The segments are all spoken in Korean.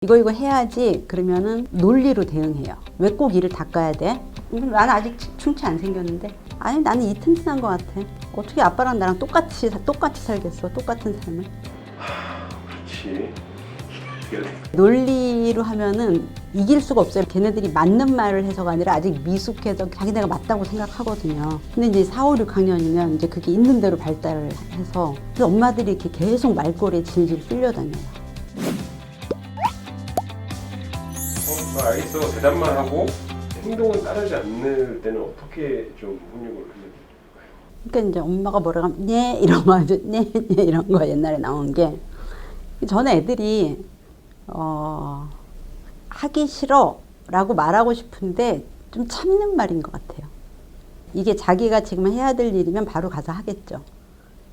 이거 해야지. 그러면은 논리로 대응해요. 왜 꼭 이를 닦아야 돼? 나는 아직 충치 안 생겼는데. 아니 나는 이 튼튼한 것 같아. 어떻게 아빠랑 나랑 똑같이 살겠어? 똑같은 삶을. 그렇지. 논리로 하면은 이길 수가 없어요. 걔네들이 맞는 말을 해서가 아니라 아직 미숙해서 자기네가 맞다고 생각하거든요. 근데 이제 4, 5, 6학년이면 이제 그게 있는 대로 발달을 해서 그래서 엄마들이 이렇게 계속 말꼬리에 질질 끌려다녀요. 알겠어. 대답만 하고 행동은 따르지 않을 때는 어떻게 좀 훈육을 하면 될까요? 그러니까 이제 엄마가 뭐라고 하면 네 이런 거 아주 네 이런 거 옛날에 나온 게 전에 애들이 하기 싫어라고 말하고 싶은데 좀 참는 말인 것 같아요. 이게 자기가 지금 해야 될 일이면 바로 가서 하겠죠.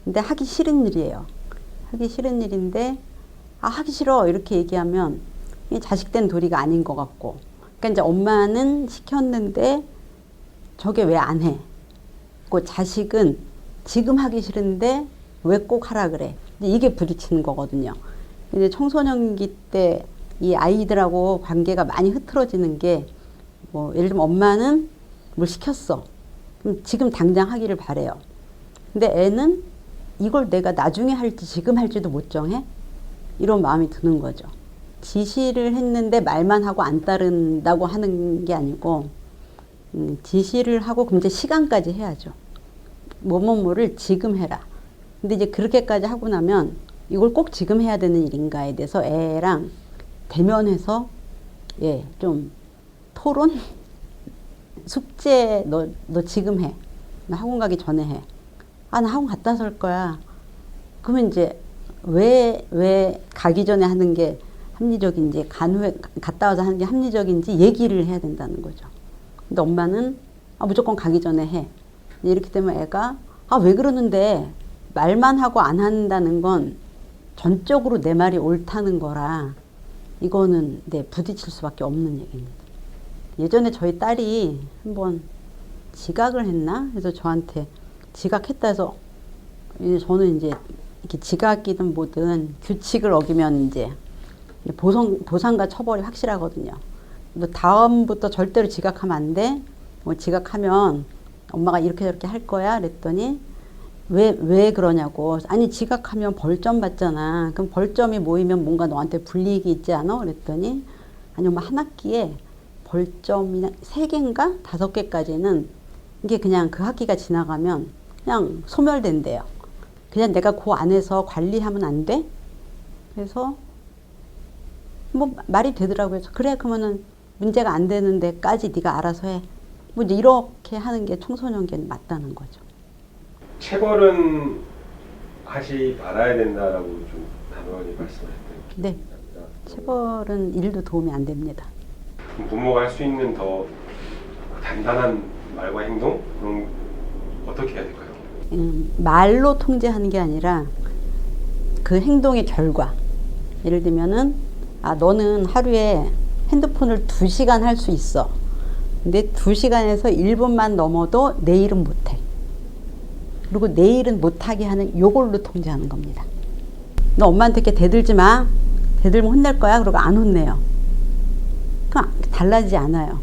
근데 하기 싫은 일이에요. 하기 싫은 일인데 하기 싫어 이렇게 얘기하면 이 자식된 도리가 아닌 것 같고, 그러니까 이제 엄마는 시켰는데 저게 왜 안 해? 그 자식은 지금 하기 싫은데 왜 꼭 하라 그래? 이게 부딪히는 거거든요. 이제 청소년기 때 이 아이들하고 관계가 많이 흐트러지는 게 뭐 예를 들면 엄마는 뭘 시켰어. 그럼 지금 당장 하기를 바래요. 근데 애는 이걸 내가 나중에 할지 지금 할지도 못 정해? 이런 마음이 드는 거죠. 지시를 했는데 말만 하고 안 따른다고 하는 게 아니고 지시를 하고 그럼 이제 시간까지 해야죠. 뭐뭐뭐를 지금 해라. 근데 이제 그렇게까지 하고 나면 이걸 꼭 지금 해야 되는 일인가에 대해서 애랑 대면해서 좀 토론? 숙제 너 지금 해. 나 학원 가기 전에 해. 나 학원 갔다 와서 할 거야. 그러면 이제 왜 가기 전에 하는 게 합리적인지 간 후에 갔다 와서 하는 게 합리적인지 얘기를 해야 된다는 거죠. 근데 엄마는 무조건 가기 전에 해. 이렇게 되면 애가 왜 그러는데 말만 하고 안 한다는 건 전적으로 내 말이 옳다는 거라 이거는 부딪힐 수밖에 없는 얘기입니다. 예전에 저희 딸이 한번 지각을 했나? 그래서 저한테 지각했다 해서 저는 이제 이렇게 지각이든 뭐든 규칙을 어기면 이제 보상과 처벌이 확실하거든요. 너 다음부터 절대로 지각하면 안 돼. 뭐 지각하면 엄마가 이렇게 저렇게 할 거야. 그랬더니 왜 그러냐고. 아니 지각하면 벌점 받잖아. 그럼 벌점이 모이면 뭔가 너한테 불이익이 있지 않아? 그랬더니 아니 엄마 한 학기에 벌점이 3개인가 5개까지는 이게 그냥 그 학기가 지나가면 그냥 소멸된대요. 그냥 내가 그 안에서 관리하면 안 돼? 그래서 뭐 말이 되더라고요. 그래 그러면은 문제가 안 되는 데까지 네가 알아서 해. 뭐 이제 이렇게 하는 게 청소년기에는 맞다는 거죠. 체벌은 하지 말아야 된다라고 좀 단호하게 말씀하셨던. 네. 체벌은 일도 도움이 안 됩니다. 부모가 할 수 있는 더 단단한 말과 행동? 그럼 어떻게 해야 될까요? 말로 통제하는 게 아니라 그 행동의 결과. 예를 들면은 너는 하루에 핸드폰을 2시간 할 수 있어. 근데 2시간에서 1분만 넘어도 내일은 못해. 그리고 내일은 못하게 하는 요걸로 통제하는 겁니다. 너 엄마한테 이렇게 대들지 마. 대들면 혼낼 거야. 그러고 안 혼내요. 그럼 달라지지 않아요.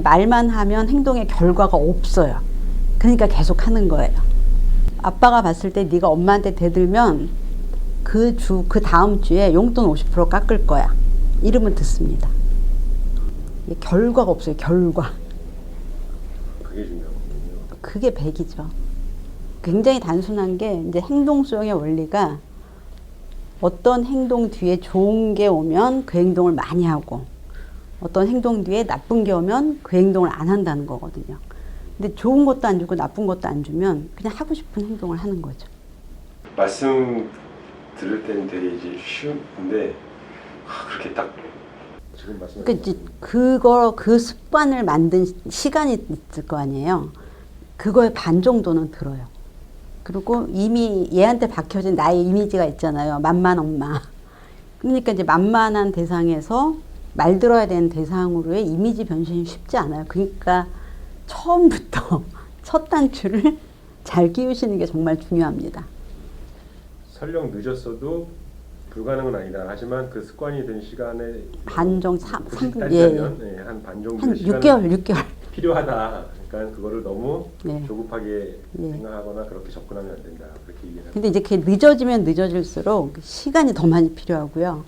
말만 하면 행동의 결과가 없어요. 그러니까 계속 하는 거예요. 아빠가 봤을 때 네가 엄마한테 대들면 그 다음 주에 용돈 50% 깎을 거야. 이러면 듣습니다. 결과가 없어요. 결과. 그게 중요하거든요. 그게 100이죠. 굉장히 단순한 게 이제 행동 수용의 원리가 어떤 행동 뒤에 좋은 게 오면 그 행동을 많이 하고 어떤 행동 뒤에 나쁜 게 오면 그 행동을 안 한다는 거거든요. 근데 좋은 것도 안 주고 나쁜 것도 안 주면 그냥 하고 싶은 행동을 하는 거죠. 말씀 들을 때는 되게 이제 쉬운데 그렇게 딱 지금 말씀하신 그러니까 이제 그 습관을 만든 시간이 있을 거 아니에요. 그거의 반 정도는 들어요. 그리고 이미 얘한테 박혀진 나의 이미지가 있잖아요. 만만 엄마. 그러니까 이제 만만한 대상에서 말 들어야 되는 대상으로의 이미지 변신이 쉽지 않아요. 그러니까 처음부터 첫 단추를 잘 끼우시는 게 정말 중요합니다. 설령 늦었어도 불가능은 아니다. 하지만 그 습관이 된 시간에 반정 3분 따지자면 한 반 정도 한 시간은 6개월 필요하다. 그러니까 그거를 너무 네. 조급하게 예. 생각하거나 그렇게 접근하면 안 된다. 그렇게 얘기를 근데 이제 그게 늦어지면 늦어질수록 시간이 더 많이 필요하고요.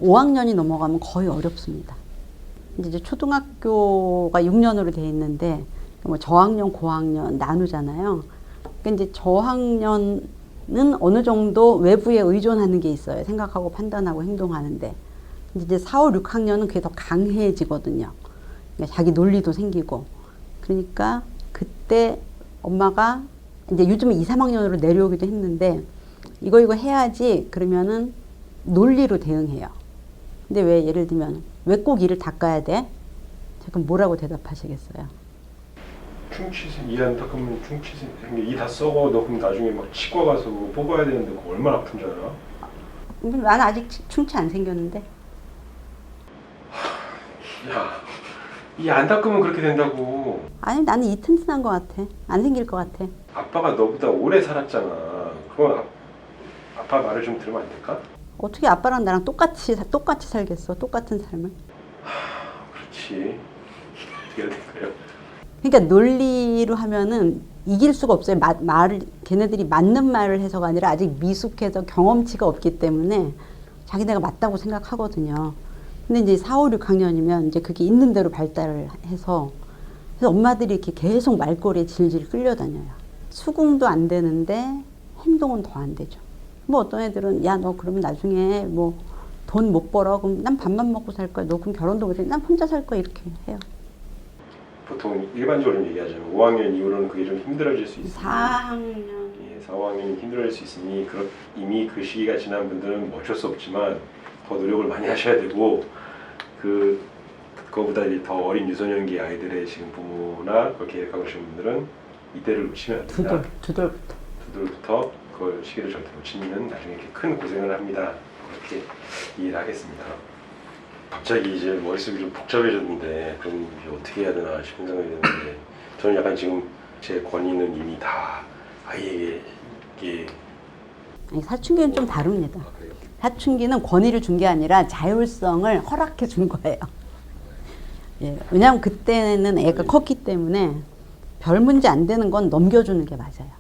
5학년이 넘어가면 거의 어렵습니다. 이제 초등학교가 6년으로 돼 있는데 뭐 저학년, 고학년 나누잖아요. 그러니까 이제 저학년은 어느 정도 외부에 의존하는 게 있어요. 생각하고 판단하고 행동하는데. 근데 이제 4, 5, 6학년은 그게 더 강해지거든요. 그러니까 자기 논리도 생기고. 그러니까 그때 엄마가 이제 요즘은 2, 3학년으로 내려오기도 했는데 이거 해야지 그러면은 논리로 대응해요. 근데 왜 예를 들면 왜 꼭 이를 닦아야 돼? 그럼 뭐라고 대답하시겠어요? 충치생 이안 닦으면 충치생 이 다 썩어. 너 그럼 나중에 막 치과 가서 그거 뽑아야 되는데 그거 얼마나 아픈 줄 알아? 근데 나는 아직 충치 안 생겼는데. 야, 이 안 닦으면 그렇게 된다고. 아니 나는 이 튼튼한 것 같아. 안 생길 것 같아. 아빠가 너보다 오래 살았잖아. 그럼 아빠 말을 좀 들으면 안 될까? 어떻게 아빠랑 나랑 똑같이 살겠어? 똑같은 삶을. 그렇지. 어떻게 해야 될까요? 그러니까 논리로 하면은 이길 수가 없어요. 말을 걔네들이 맞는 말을 해서가 아니라 아직 미숙해서 경험치가 없기 때문에 자기네가 맞다고 생각하거든요. 근데 이제 4, 5, 6학년이면 이제 그게 있는 대로 발달을 해서 그래서 엄마들이 이렇게 계속 말꼬리에 질질 끌려다녀요. 수긍도 안 되는데 행동은 더 안 되죠. 뭐 어떤 애들은 야 너 그러면 나중에 뭐 돈 못 벌어 그럼 난 밥만 먹고 살 거야. 너 그럼 결혼도 못해. 난 혼자 살 거야. 이렇게 해요. 보통 일반적으로 얘기하자면 5학년 이후로는 그게 좀 힘들어질 수 있으니 4학년 4, 5학년이 힘들어질 수 있으니 이미 그 시기가 지난 분들은 뭐 어쩔 수 없지만 더 노력을 많이 하셔야 되고 그거보다 이제 더 어린 유소년기 아이들의 지금 부모나 그걸 계획하고 계시는 분들은 이때를 놓치면 안 된다. 두들부터 그 시기를 절대 놓치면 나중에 이렇게 큰 고생을 합니다. 그렇게 이해를 하겠습니다. 갑자기 이제 머릿속이 좀 복잡해졌는데 그럼 이제 어떻게 해야 되나 싶은 생각이 드는데 저는 약간 지금 제 권위는 이미 다 아이에게 이게 아니, 사춘기는 좀 다릅니다. 그래요? 사춘기는 권위를 준 게 아니라 자율성을 허락해 준 거예요. 예, 왜냐하면 그때는 애가 컸기 때문에 별 문제 안 되는 건 넘겨주는 게 맞아요.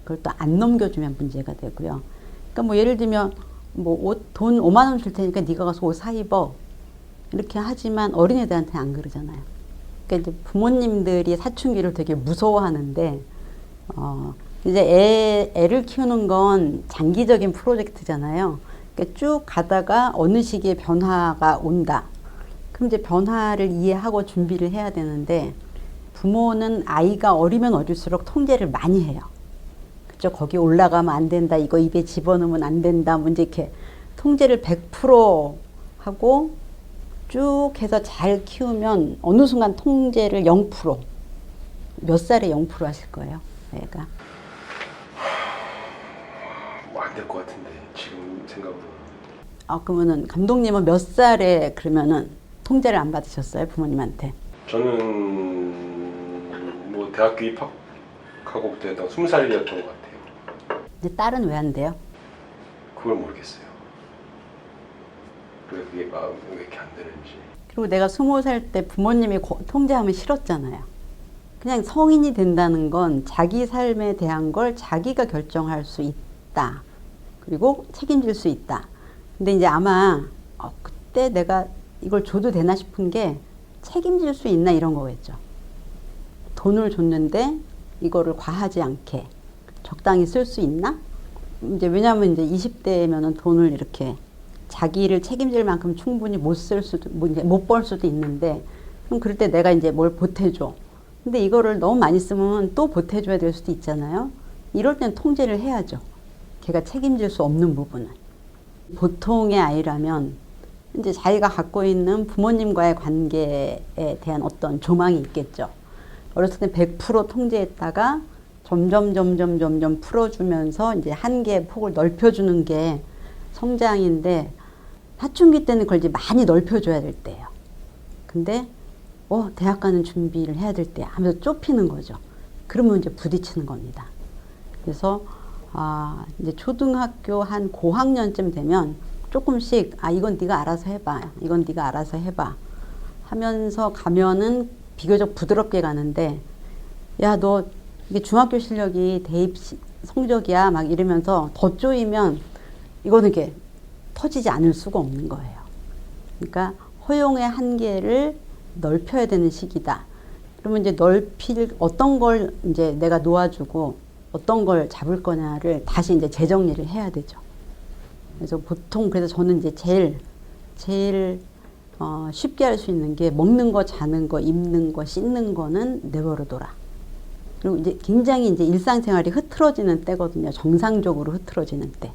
그걸 또 안 넘겨주면 문제가 되고요. 그러니까 뭐 예를 들면 뭐 돈 5만 원 줄 테니까 네가 가서 옷 사 입어. 이렇게 하지만 어린애들한테는 안 그러잖아요. 그러니까 이제 부모님들이 사춘기를 되게 무서워하는데 이제 애를 키우는 건 장기적인 프로젝트잖아요. 그러니까 쭉 가다가 어느 시기에 변화가 온다. 그럼 이제 변화를 이해하고 준비를 해야 되는데 부모는 아이가 어리면 어릴수록 통제를 많이 해요. 그죠? 거기 올라가면 안 된다. 이거 입에 집어넣으면 안 된다. 뭐 이제 이렇게 통제를 100% 하고 쭉 해서 잘 키우면 어느 순간 통제를 0%. 몇 살에 0% 하실 거예요? 애가? 뭐 안 될 것 같은데 지금 생각으로는. 그러면은 감독님은 몇 살에 그러면은 통제를 안 받으셨어요? 부모님한테? 저는 뭐 대학교 입학하고 그때 20살이었던 것 같아요. 근데 딸은 왜 안 돼요? 그걸 모르겠어요. 왜 그게 마음이 왜 이렇게 안 되는지. 그리고 내가 20살 때 부모님이 통제하면 싫었잖아요. 그냥 성인이 된다는 건 자기 삶에 대한 걸 자기가 결정할 수 있다. 그리고 책임질 수 있다. 근데 이제 아마 그때 내가 이걸 줘도 되나 싶은 게 책임질 수 있나 이런 거겠죠. 돈을 줬는데 이거를 과하지 않게 적당히 쓸 수 있나? 이제 왜냐하면 이제 20대면은 돈을 이렇게 자기를 책임질 만큼 충분히 못 쓸 수도, 못 벌 수도 있는데, 그럼 그럴 때 내가 이제 뭘 보태줘. 근데 이거를 너무 많이 쓰면 또 보태줘야 될 수도 있잖아요. 이럴 땐 통제를 해야죠. 걔가 책임질 수 없는 부분은. 보통의 아이라면 이제 자기가 갖고 있는 부모님과의 관계에 대한 어떤 조망이 있겠죠. 어렸을 때 100% 통제했다가 점점 풀어주면서 이제 한계의 폭을 넓혀주는 게 성장인데, 사춘기 때는 그걸 이제 많이 넓혀줘야 될 때예요. 근데 대학 가는 준비를 해야 될 때 하면서 좁히는 거죠. 그러면 이제 부딪히는 겁니다. 그래서 이제 초등학교 한 고학년쯤 되면 조금씩 이건 네가 알아서 해봐. 이건 네가 알아서 해봐. 하면서 가면은 비교적 부드럽게 가는데 야, 너 이게 중학교 실력이 대입 성적이야 막 이러면서 더 쪼이면 이거는 이게 터지지 않을 수가 없는 거예요. 그러니까 허용의 한계를 넓혀야 되는 시기다. 그러면 이제 넓힐 어떤 걸 이제 내가 놓아주고 어떤 걸 잡을 거냐를 다시 이제 재정리를 해야 되죠. 그래서 보통 그래서 저는 이제 제일 쉽게 할 수 있는 게 먹는 거, 자는 거, 입는 거, 씻는 거는 내버려둬라. 그리고 이제 굉장히 이제 일상생활이 흐트러지는 때거든요. 정상적으로 흐트러지는 때.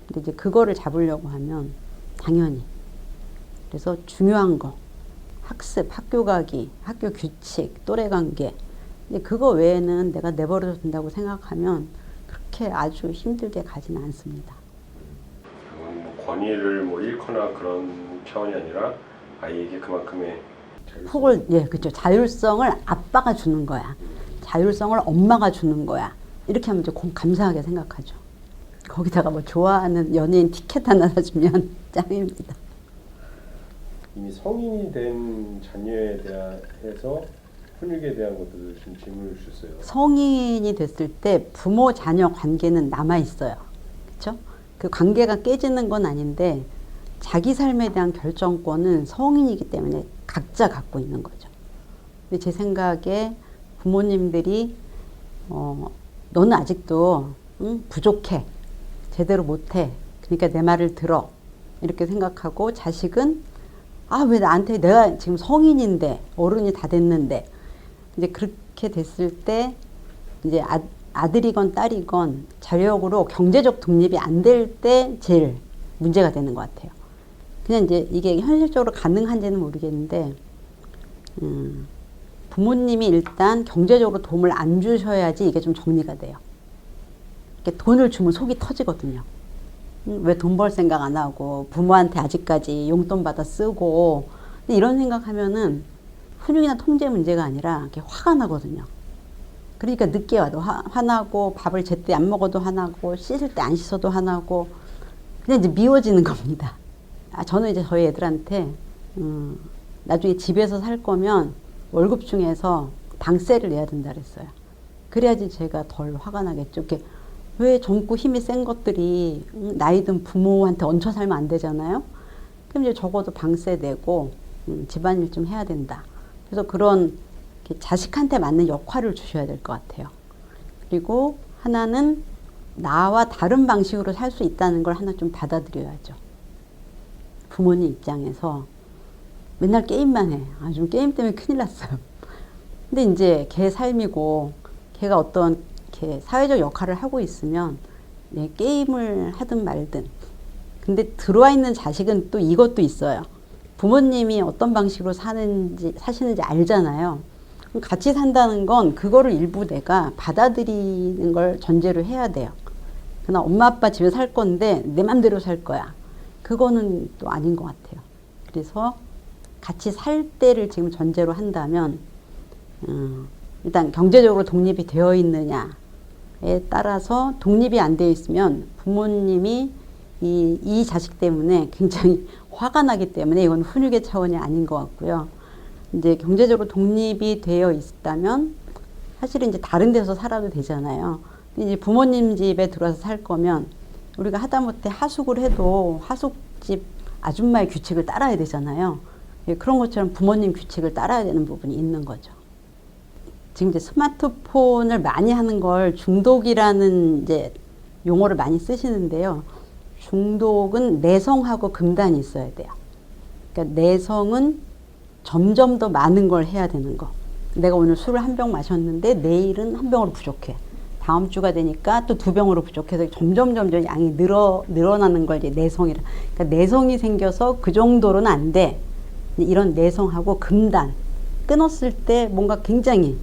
근데 이제 그거를 잡으려고 하면 당연히. 그래서 중요한 거, 학습, 학교 가기, 학교 규칙, 또래 관계. 근데 그거 외에는 내가 내버려둬 둔다고 생각하면 그렇게 아주 힘들게 가지는 않습니다. 뭐 권위를 뭐 잃거나 그런 차원이 아니라 아이에게 그만큼의 폭을, 예, 그렇죠. 자율성을 아빠가 주는 거야. 자율성을 엄마가 주는 거야. 이렇게 하면 이제 감사하게 생각하죠. 거기다가 뭐 좋아하는 연예인 티켓 하나 사주면 짱입니다. 이미 성인이 된 자녀에 대해서 훈육에 대한 것들을 좀 질문을 주셨어요. 성인이 됐을 때 부모 자녀 관계는 남아 있어요. 그렇죠? 그 관계가 깨지는 건 아닌데 자기 삶에 대한 결정권은 성인이기 때문에 각자 갖고 있는 거죠. 근데 제 생각에 부모님들이 너는 아직도 부족해. 제대로 못해. 그러니까 내 말을 들어. 이렇게 생각하고 자식은 왜 나한테 내가 지금 성인인데 어른이 다 됐는데 이제 그렇게 됐을 때 이제 아들이건 딸이건 자력으로 경제적 독립이 안 될 때 제일 문제가 되는 것 같아요. 그냥 이제 이게 현실적으로 가능한지는 모르겠는데 부모님이 일단 경제적으로 도움을 안 주셔야지 이게 좀 정리가 돼요. 이렇게 돈을 주면 속이 터지거든요. 왜 돈 벌 생각 안 하고 부모한테 아직까지 용돈 받아 쓰고 이런 생각하면은 훈육이나 통제 문제가 아니라 이렇게 화가 나거든요. 그러니까 늦게 와도 화나고 밥을 제때 안 먹어도 화나고 씻을 때 안 씻어도 화나고 그냥 이제 미워지는 겁니다. 저는 이제 저희 애들한테 나중에 집에서 살 거면 월급 중에서 방세를 내야 된다 그랬어요. 그래야지 제가 덜 화가 나겠죠. 이렇게 왜 젊고 힘이 센 것들이 나이 든 부모한테 얹혀 살면 안 되잖아요. 그럼 이제 적어도 방세 내고 집안일 좀 해야 된다. 그래서 그런 자식한테 맞는 역할을 주셔야 될 것 같아요. 그리고 하나는 나와 다른 방식으로 살 수 있다는 걸 하나 좀 받아들여야죠. 부모님 입장에서 맨날 게임만 해. 좀 게임 때문에 큰일 났어요. 근데 이제 걔 삶이고 걔가 어떤 사회적 역할을 하고 있으면 게임을 하든 말든. 근데 들어와 있는 자식은 또 이것도 있어요. 부모님이 어떤 방식으로 사시는지 알잖아요. 같이 산다는 건 그거를 일부 내가 받아들이는 걸 전제로 해야 돼요. 그러나 엄마 아빠 집에 살 건데 내 맘대로 살 거야. 그거는 또 아닌 것 같아요. 그래서 같이 살 때를 지금 전제로 한다면 일단 경제적으로 독립이 되어 있느냐에 따라서 독립이 안 되어 있으면 부모님이 이 자식 때문에 굉장히 화가 나기 때문에 이건 훈육의 차원이 아닌 것 같고요. 이제 경제적으로 독립이 되어 있다면 사실은 이제 다른 데서 살아도 되잖아요. 이제 부모님 집에 들어와서 살 거면 우리가 하다못해 하숙을 해도 하숙집 아줌마의 규칙을 따라야 되잖아요. 그런 것처럼 부모님 규칙을 따라야 되는 부분이 있는 거죠. 지금 이제 스마트폰을 많이 하는 걸 중독이라는 이제 용어를 많이 쓰시는데요. 중독은 내성하고 금단이 있어야 돼요. 그러니까 내성은 점점 더 많은 걸 해야 되는 거. 내가 오늘 술을 한 병 마셨는데 내일은 한 병으로 부족해. 다음 주가 되니까 또 2병으로 부족해서 점점 양이 늘어나는 걸 이제 내성이라. 그러니까 내성이 생겨서 그 정도로는 안 돼. 이런 내성하고 금단. 끊었을 때 뭔가 굉장히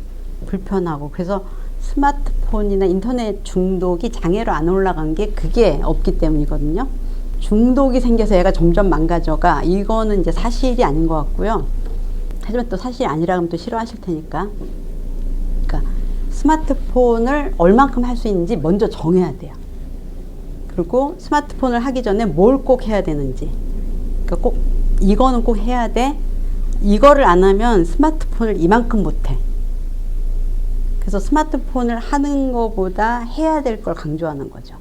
불편하고 그래서 스마트폰이나 인터넷 중독이 장애로 안 올라간 게 그게 없기 때문이거든요. 중독이 생겨서 얘가 점점 망가져가. 이거는 이제 사실이 아닌 것 같고요. 하지만 또 사실이 아니라 하면 또 싫어하실 테니까. 그러니까 스마트폰을 얼만큼 할 수 있는지 먼저 정해야 돼요. 그리고 스마트폰을 하기 전에 뭘 꼭 해야 되는지. 그러니까 꼭 이거는 꼭 해야 돼. 이거를 안 하면 스마트폰을 이만큼 못 해. 그래서 스마트폰을 하는 것보다 해야 될 걸 강조하는 거죠.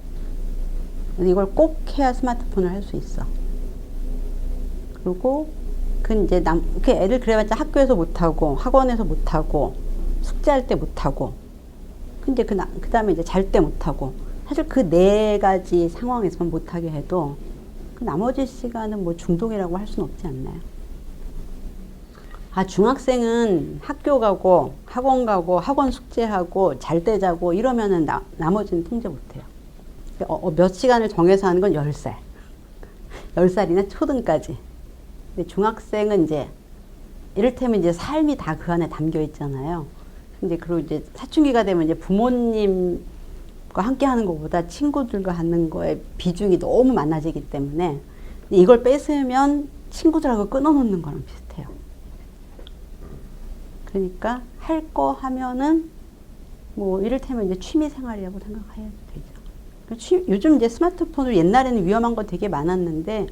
이걸 꼭 해야 스마트폰을 할 수 있어. 그리고 그 이제 그 애들 그래봤자 학교에서 못하고 학원에서 못하고 숙제할 때 못하고 근데 그 다음에 이제 잘 때 못하고 사실 그 네 가지 상황에서만 못하게 해도 그 나머지 시간은 뭐 중독이라고 할 수는 없지 않나요? 아, 중학생은 학교 가고 학원 가고 학원 숙제하고 잘 때 자고 이러면은 나머지는 통제 못해요. 몇 시간을 정해서 하는 건 10살. 10살이나 초등까지. 근데 중학생은 이제 이를테면 이제 삶이 다 그 안에 담겨 있잖아요. 근데 그리고 이제 사춘기가 되면 이제 부모님과 함께 하는 것보다 친구들과 하는 거에 비중이 너무 많아지기 때문에 이걸 뺏으면 친구들하고 끊어놓는 거랑 비슷해요. 그러니까 할 거 하면은 뭐 이를테면 이제 취미 생활이라고 생각해야 되죠. 요즘 이제 스마트폰으로 옛날에는 위험한 거 되게 많았는데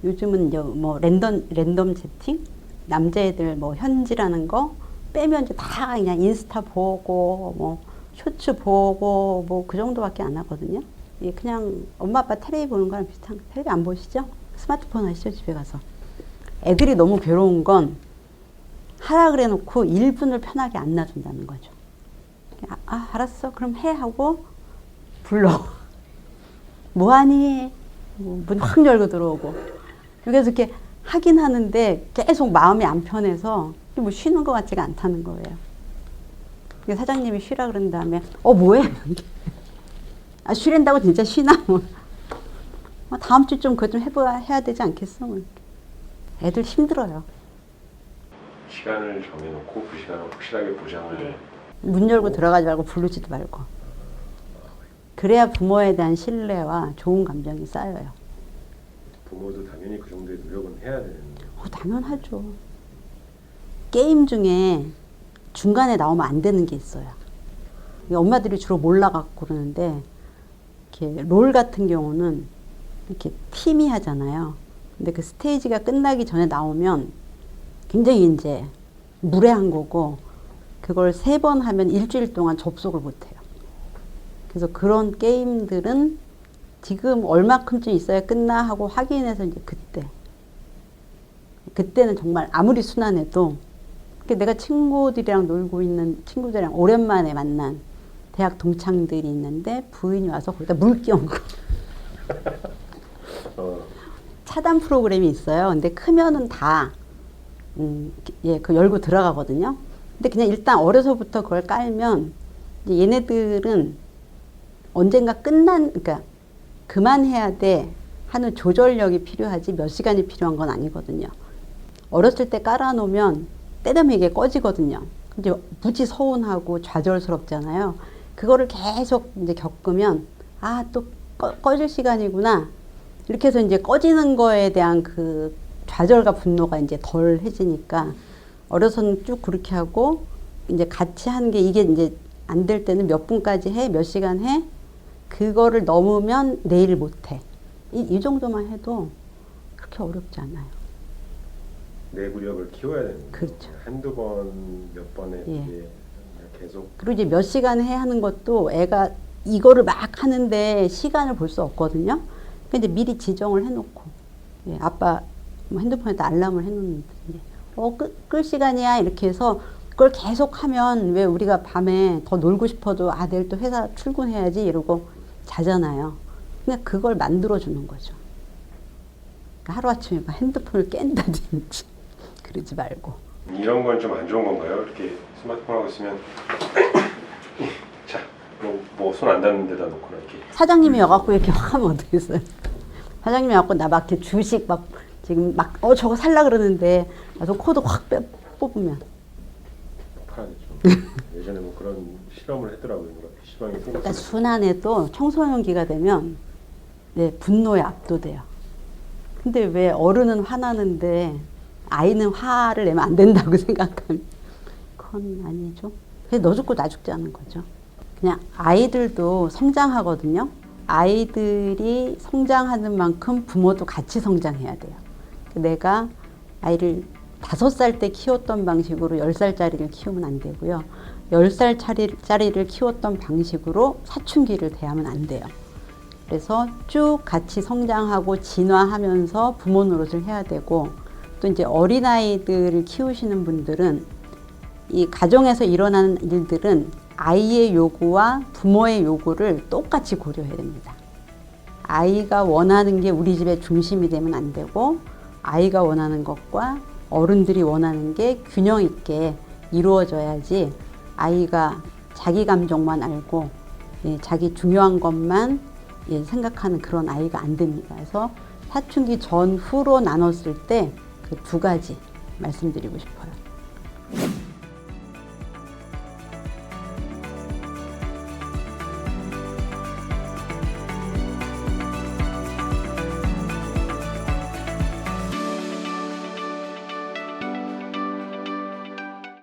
요즘은 이제 뭐 랜덤 채팅, 남자애들 뭐 현질하는 거 빼면 이제 다 그냥 인스타 보고 뭐 쇼츠 보고 뭐 그 정도밖에 안 하거든요. 이게 그냥 엄마 아빠 텔레비 보는 거랑 비슷한 거. 텔레비 안 보시죠? 스마트폰 하시죠, 집에 가서. 애들이 너무 괴로운 건 하라 그래 놓고 1분을 편하게 안 놔준다는 거죠. 알았어. 그럼 해 하고 불러. 뭐하니? 문 확 열고 들어오고. 그래서 이렇게 하긴 하는데 계속 마음이 안 편해서 뭐 쉬는 것 같지가 않다는 거예요. 사장님이 쉬라 그런 다음에 뭐해? 아, 쉬랜다고 진짜 쉬나? 뭐. 다음 주 좀 그거 좀 해야 되지 않겠어? 뭐. 애들 힘들어요. 시간을 정해놓고 그 시간을 확실하게 보장을 문 열고 들어가지 말고 부르지도 말고. 그래야 부모에 대한 신뢰와 좋은 감정이 쌓여요. 부모도 당연히 그 정도의 노력은 해야 되는 거예요. 당연하죠. 게임 중에 중간에 나오면 안 되는 게 있어요. 엄마들이 주로 몰라갖고 그러는데 이렇게 롤 같은 경우는 이렇게 팀이 하잖아요. 근데 그 스테이지가 끝나기 전에 나오면 굉장히 이제 무례한 거고 그걸 3번 하면 일주일 동안 접속을 못해요. 그래서 그런 게임들은 지금 얼마큼쯤 있어야 끝나 하고 확인해서 이제 그때는 정말 아무리 순환해도 내가 친구들이랑 놀고 있는 친구들이랑 오랜만에 만난 대학 동창들이 있는데 부인이 와서 거기다 물 끼얹고 차단 프로그램이 있어요. 근데 크면은 다 그 열고 들어가거든요. 근데 그냥 일단 어려서부터 그걸 깔면 이제 얘네들은 언젠가 그러니까 그만해야 돼 하는 조절력이 필요하지 몇 시간이 필요한 건 아니거든요. 어렸을 때 깔아놓으면 때되면 이게 꺼지거든요. 근데 무지 서운하고 좌절스럽잖아요. 그거를 계속 이제 겪으면 또 꺼질 시간이구나. 이렇게 해서 이제 꺼지는 거에 대한 그 좌절과 분노가 이제 덜 해지니까 어려서는 쭉 그렇게 하고 이제 같이 하는 게 이게 이제 안 될 때는 몇 분까지 해, 몇 시간 해. 그거를 넘으면 내일 못 해. 이 정도만 해도 그렇게 어렵지 않아요. 내구력을 키워야 되는 거예요. 그렇죠. 한두 번, 몇 번에 이게 계속. 그리고 이제 몇 시간 해 하는 것도 애가 이거를 막 하는데 시간을 볼 수 없거든요. 근데 미리 지정을 해놓고 아빠 뭐 핸드폰에다 알람을 해놓는데 끌 시간이야 이렇게 해서 그걸 계속 하면 왜 우리가 밤에 더 놀고 싶어도 내일 또 회사 출근해야지 이러고 자잖아요. 그냥 그걸 만들어주는 거죠. 그러니까 하루아침에 막 핸드폰을 깬다든지 그러지 말고. 이런 건 좀 안 좋은 건가요? 이렇게 스마트폰 하고 있으면 자, 뭐 손 안 닿는 데다 놓거나 이렇게. 사장님이 와갖고 이렇게 확 하면 어떡겠어요? 사장님이 와갖고 나 막 이렇게 주식 막 지금 막 저거 살라 그러는데 나서 코드 확 뽑으면. 팔아야죠. 예전에 뭐 그런 실험을 했더라고요. PC방에 그러니까 순환해도 청소년기가 되면 분노에 압도돼요. 근데 왜 어른은 화나는데 아이는 화를 내면 안 된다고 생각하면 그건 아니죠. 그래서 너 죽고 나 죽지 않은 거죠. 그냥 아이들도 성장하거든요. 아이들이 성장하는 만큼 부모도 같이 성장해야 돼요. 내가 아이를 5살 때 키웠던 방식으로 10살짜리를 키우면 안 되고요. 10살짜리를 키웠던 방식으로 사춘기를 대하면 안 돼요. 그래서 쭉 같이 성장하고 진화하면서 부모 노릇을 해야 되고, 또 이제 어린아이들을 키우시는 분들은 이 가정에서 일어나는 일들은 아이의 요구와 부모의 요구를 똑같이 고려해야 됩니다. 아이가 원하는 게 우리 집의 중심이 되면 안 되고, 아이가 원하는 것과 어른들이 원하는 게 균형 있게 이루어져야지 아이가 자기 감정만 알고 자기 중요한 것만 생각하는 그런 아이가 안 됩니다. 그래서 사춘기 전후로 나눴을 때 그 2가지 말씀드리고 싶어요.